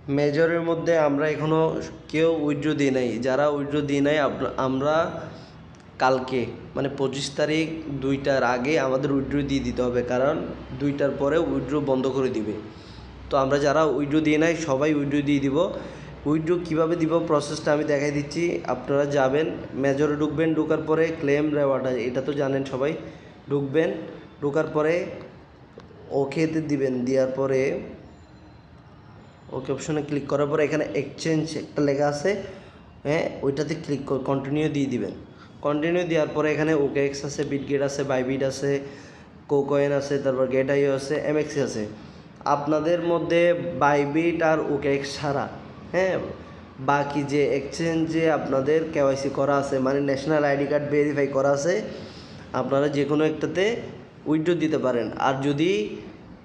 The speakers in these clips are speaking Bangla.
মেজরের মধ্যে আমরা এখনও কেউ উইথড্র দিই নাই। যারা উইথড্র দিই নাই আমরা কালকে মানে 25 তারিখ 2টার আগে আমাদের উইথড্র দিয়ে দিতে হবে, কারণ 2টার পরে উইথড্র বন্ধ করে দিবে। তো আমরা যারা উইথড্র দিয়ে নাই সবাই উইথড্র দিয়ে দিব। উইথড্র কীভাবে দিব প্রসেসটা আমি দেখাই দিচ্ছি। আপনারা যাবেন, মেজরে ঢুকবেন, ঢোকার পরে ক্লেম রেওয়ার্ড, এটা তো জানেন সবাই। ঢুকবেন, ঢোকার পরে ওকেতে দিবেন, দেওয়ার পরে ওকে অপশনে ক্লিক করার পরে এখানে এক্সচেঞ্জ একটা লেখা আছে, হ্যাঁ ওইটাতে ক্লিক করে কন্টিনিউ দিয়ে দিবেন। কন্টিনিউ দেওয়ার পরে এখানে ওকে এক্স আছে, বিটগেট আছে, বাইবিট আছে, কোকয়েন আছে, তারপর গেটাইও আছে, এমএক্সি আছে। আপনাদের মধ্যে বাইবিট আর ওকে এক্স ছাড়া, হ্যাঁ বাকি যে এক্সচেঞ্জে আপনাদের কেওয়াইসি করা আছে মানে ন্যাশনাল আইডি কার্ড ভেরিফাই করা আছে, আপনারা যে কোনো একটাতে উইথড্র দিতে পারেন। আর যদি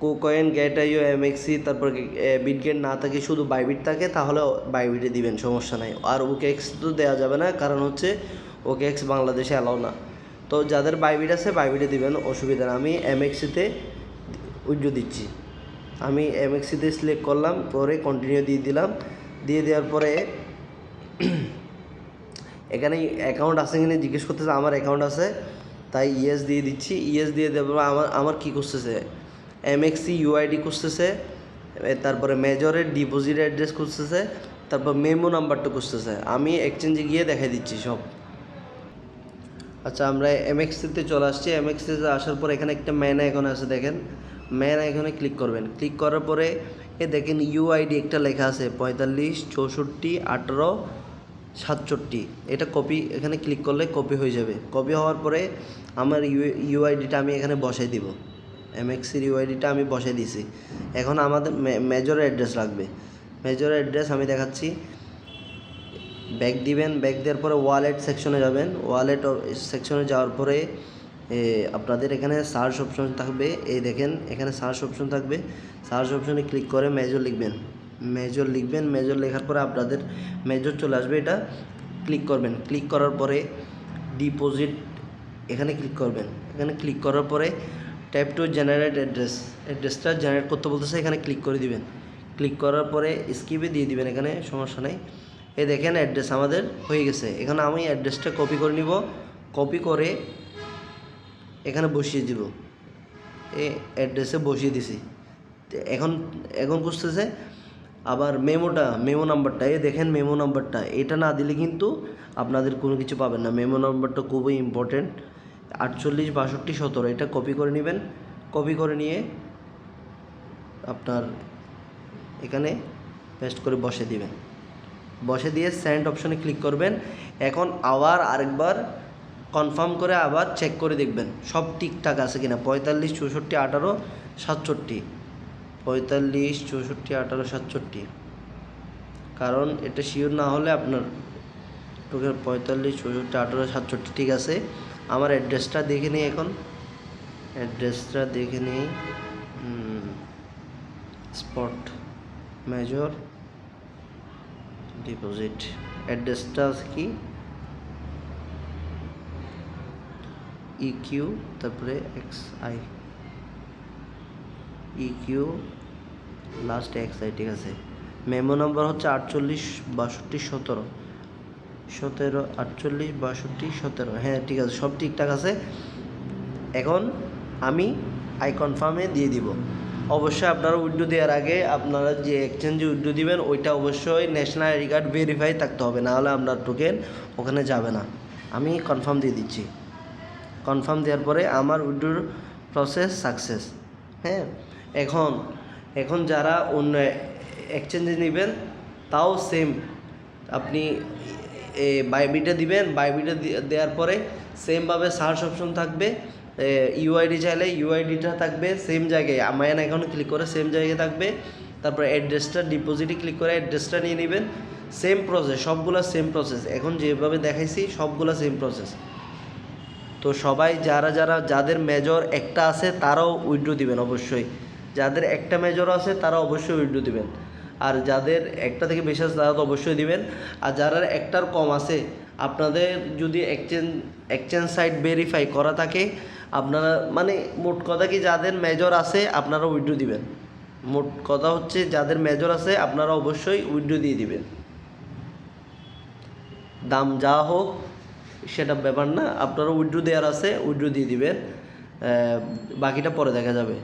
কোকয়েন, গেটাইও, এমএক্সি, তারপর বিটগেট না থাকে, শুধু বাইবিট থাকে, তাহলে বাইবিটে দিবেন, সমস্যা নাই। আর ওকে এক্স তো দেওয়া যাবে না, কারণ হচ্ছে ওকে এক্স বাংলাদেশে অ্যালাউ না। তো যাদের বাইবিট আছে বাইবিটে দিবেন, অসুবিধা না। আমি এমএক্সিতে উইথড্র দিচ্ছি। আমি এমএক্সিতে সিলেক্ট করলাম, করে কন্টিনিউ দিয়ে দিলাম। দিয়ে দেওয়ার পরে এখানে অ্যাকাউন্ট আছে কিনা জিজ্ঞেস করতেছে, আমার অ্যাকাউন্ট আছে, তাই ইয়েস দিয়ে দিচ্ছি। ইয়েস দিয়ে দেবো। আমার কী করতেছে, এমএক্সি ইউআইডি খুঁজতেছে, তারপরে মেজরের ডিপোজিট অ্যাড্রেস খুঁজতেছে, তারপর মেমো নাম্বারটা খুঁজতেছে। আমি এক্সচেঞ্জে গিয়ে দেখাই দিচ্ছি সব। আচ্ছা, আমরা এমএক্সিতে চলে আসছি। এমএক্সিতে আসার পর এখানে একটা ম্যান আইকন আছে, দেখেন ম্যান আইকনে ক্লিক করবেন। ক্লিক করার পরে দেখেন ইউআইডি একটা লেখা আছে 45 64 18 67। এটা কপি, এখানে ক্লিক করলে কপি হয়ে যাবে। কপি হওয়ার পরে আমার ইউআইডিটা আমি এখানে বসাই দিব। এমএক্সির ইউআইডিটা আমি বসাই দিছি। এখন আমাদের মেজর অ্যাড্রেস লাগবে। মেজর অ্যাড্রেস আমি দেখাচ্ছি। ব্যাক দিবেন, ব্যাক দেওয়ার পরে ওয়ালেট সেকশনে যাবেন। ওয়ালেট সেকশনে যাওয়ার পরে আপনাদের এখানে সার্চ অপশন থাকবে, এই দেখেন এখানে সার্চ অপশন থাকবে। সার্চ অপশনে ক্লিক করে মেজর লিখবেন। মেজর লিখবেন, মেজর লেখার পরে আপনাদের মেজর চলে আসবে, এটা ক্লিক করবেন। ক্লিক করার পরে ডিপোজিট এখানে ক্লিক করবেন। এখানে ক্লিক করার পরে ট্যাপ টু জেনারেট অ্যাড্রেস, অ্যাড্রেসটা জেনারেট করতে বলতেছে, এখানে ক্লিক করে দিবেন। ক্লিক করার পরে স্কিপে দিয়ে দিবেন, এখানে সমস্যা নেই। এই দেখেন অ্যাড্রেস আমাদের হয়ে গেছে। এখন আমি অ্যাড্রেসটা কপি করে নিব, কপি করে এখানে বসিয়ে দিব। এই অ্যাড্রেসে বসিয়ে দিছি। এখন এখন খুঁজতেছে আবার মেমো নাম্বারটা, এই দেখেন মেমো নাম্বারটা, এটা না দিলে কিন্তু আপনাদের কোনো কিছু পাবেন না। মেমো নাম্বারটা খুবই ইম্পর্টেন্ট, 48 62 17। এটা কপি করে নেবেন। কপি করে নিয়ে আপনার এখানে পেস্ট করে বসে দিবেন। বসে দিয়ে সেন্ড অপশনে ক্লিক করবেন। এখন আবার আরেকবার কনফার্ম করে আবার চেক করে দেখবেন সব ঠিকঠাক আছে কিনা। 45 64 18 67, 45 64 18 67, কারণ এটা শিওর না হলে আপনার টোকেন 45 64 18 67 ঠিক আছে। আমার অ্যাড্রেসটা দেখে নিই। এখন অ্যাড্রেসটা দেখে নিই। স্পট মেজর ডিপোজিট অ্যাড্রেসটা কি ইকিউ, তারপরে XI, ইকিউ লাস্ট XI, ঠিক আছে। মেমো নাম্বার হচ্ছে 48 62 17 17 48 62 17, হ্যাঁ ঠিক আছে, সব ঠিকঠাক আছে। এখন আমি আই কনফার্মে দিয়ে দিব। অবশ্যই আপনারা উইথড্র দেওয়ার আগে আপনারা যে এক্সচেঞ্জে উইথড্র দিবেন ওইটা অবশ্যই ন্যাশনাল আইডি কার্ড ভেরিফাই থাকতে হবে, নাহলে আপনার টোকেন ওখানে যাবে না। আমি কনফার্ম দিয়ে দিচ্ছি। কনফার্ম দেওয়ার পরে আমার উইথড্র প্রসেস সাকসেস। হ্যাঁ, এখন যারা অন্য এক্সচেঞ্জে নেবেন তাও সেম, আপনি বাইবিটে দিবেন। বাইবিটে দেওয়ার পরে সেমভাবে সার্চ অপশন থাকবে। ইউআইডি চাইলে ইউআইডিটা থাকবে সেম জায়গায়, আমার অ্যাকাউন্টে ক্লিক করে সেম জায়গায় থাকবে। তারপরে অ্যাড্রেসটা ডিপোজিটে ক্লিক করে অ্যাড্রেসটা নিয়ে নেবেন। সেম প্রসেস, সবগুলো সেম প্রসেস। এখন যেভাবে দেখাইছি সবগুলো সেম প্রসেস। তো সবাই যাদের মেজর একটা আছে তারাও উইথড্র দিবেন অবশ্যই। যাদের একটা মেজর আছে তারা অবশ্যই উইথড্র দিবেন। আর যাদের একটা থেকে বেশি আছে তারা তো অবশ্যই দিবেন। আর যারা একটার কম আছে, আপনাদের যদি এক্সচেঞ্জ সাইট ভেরিফাই করা থাকে, আপনারা মানে মোট কথা কি যাদের মেজর আছে আপনারা উইথড্র দিবেন। মোট কথা হচ্ছে যাদের মেজর আছে আপনারা অবশ্যই উইথড্র দিয়ে দিবেন। দাম যা হোক সেটা ব্যাপার না, আপনারা উইথড্র দেওয়ার আছে উইথড্র দিয়ে দিবেন, বাকিটা পরে দেখা যাবে।